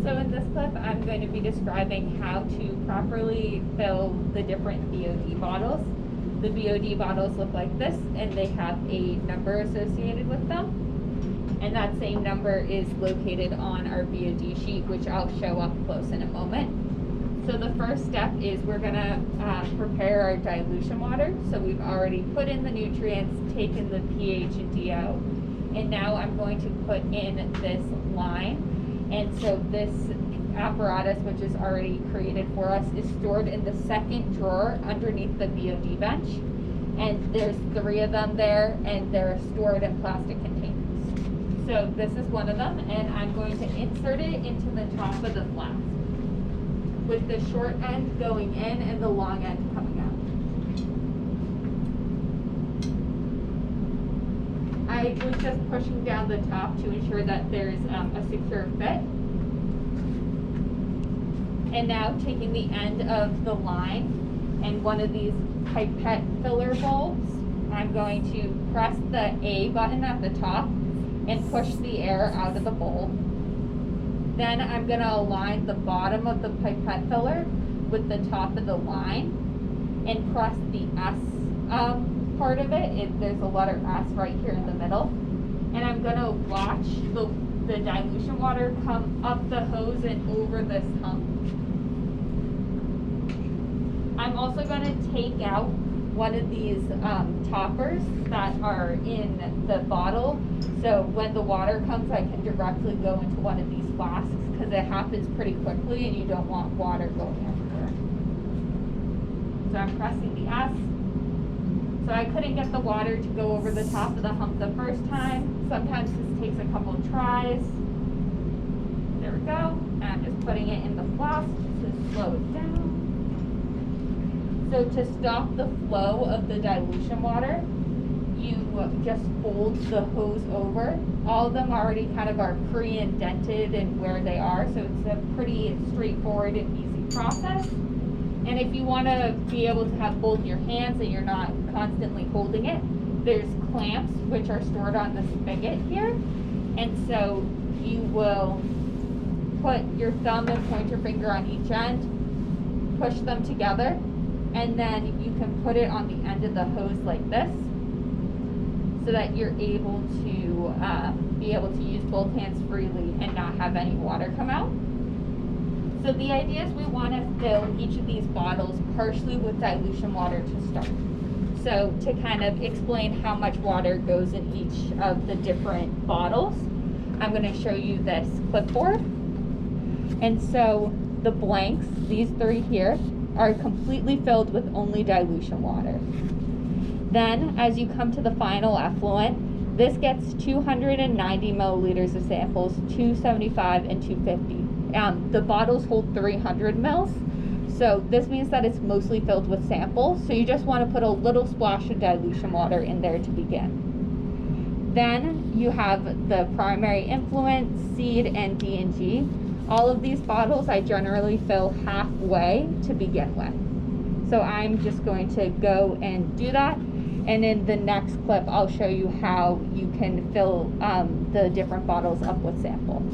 So in this clip, I'm going to be describing how to properly fill the different BOD bottles. The BOD bottles look like this, and they have a number associated with them. And that same number is located on our BOD sheet, which I'll show up close in a moment. So the first step is we're gonna prepare our dilution water. So we've already put in the nutrients, taken the pH and DO, and now I'm going to put in this line. And so this apparatus, which is already created for us, is stored in the second drawer underneath the BOD bench. And there's 3 of them there, and they're stored in plastic containers. So this is one of them, and I'm going to insert it into the top of the flask, with the short end going in and the long end coming out. I was just pushing down the top to ensure that there's a secure fit. And now taking the end of the line and one of these pipette filler bulbs, I'm going to press the A button at the top and push the air out of the bowl. Then I'm going to align the bottom of the pipette filler with the top of the line and press the S part of it. There's a letter S right here in the middle. And I'm going to watch the dilution water come up the hose and over this hump. I'm also going to take out one of these toppers that are in the bottle. So when the water comes, I can directly go into one of these flasks because it happens pretty quickly and you don't want water going everywhere. So I'm pressing the S. So I couldn't get the water to go over the top of the hump the first time. Sometimes this takes a couple of tries. There we go. And I'm just putting it in the flask to slow it down. So to stop the flow of the dilution water, you just fold the hose over. All of them already kind of are pre-indented and where they are, so it's a pretty straightforward and easy process. And if you want to be able to have both your hands and you're not constantly holding it, there's clamps which are stored on the spigot here. And so you will put your thumb and pointer finger on each end, push them together, and then you can put it on the end of the hose like this so that you're able to use both hands freely and not have any water come out. So the idea is we want to fill each of these bottles partially with dilution water to start. So to kind of explain how much water goes in each of the different bottles, I'm going to show you this clipboard. And so the blanks, these 3 here, are completely filled with only dilution water. Then as you come to the final effluent, this gets 290 milliliters of samples, 275 and 250. The bottles hold 300 mils, so this means that it's mostly filled with samples, so you just want to put a little splash of dilution water in there to begin. Then you have the primary influent, seed, and D and G. All of these bottles I generally fill halfway to begin with. So I'm just going to go and do that, and in the next clip I'll show you how you can fill the different bottles up with sample.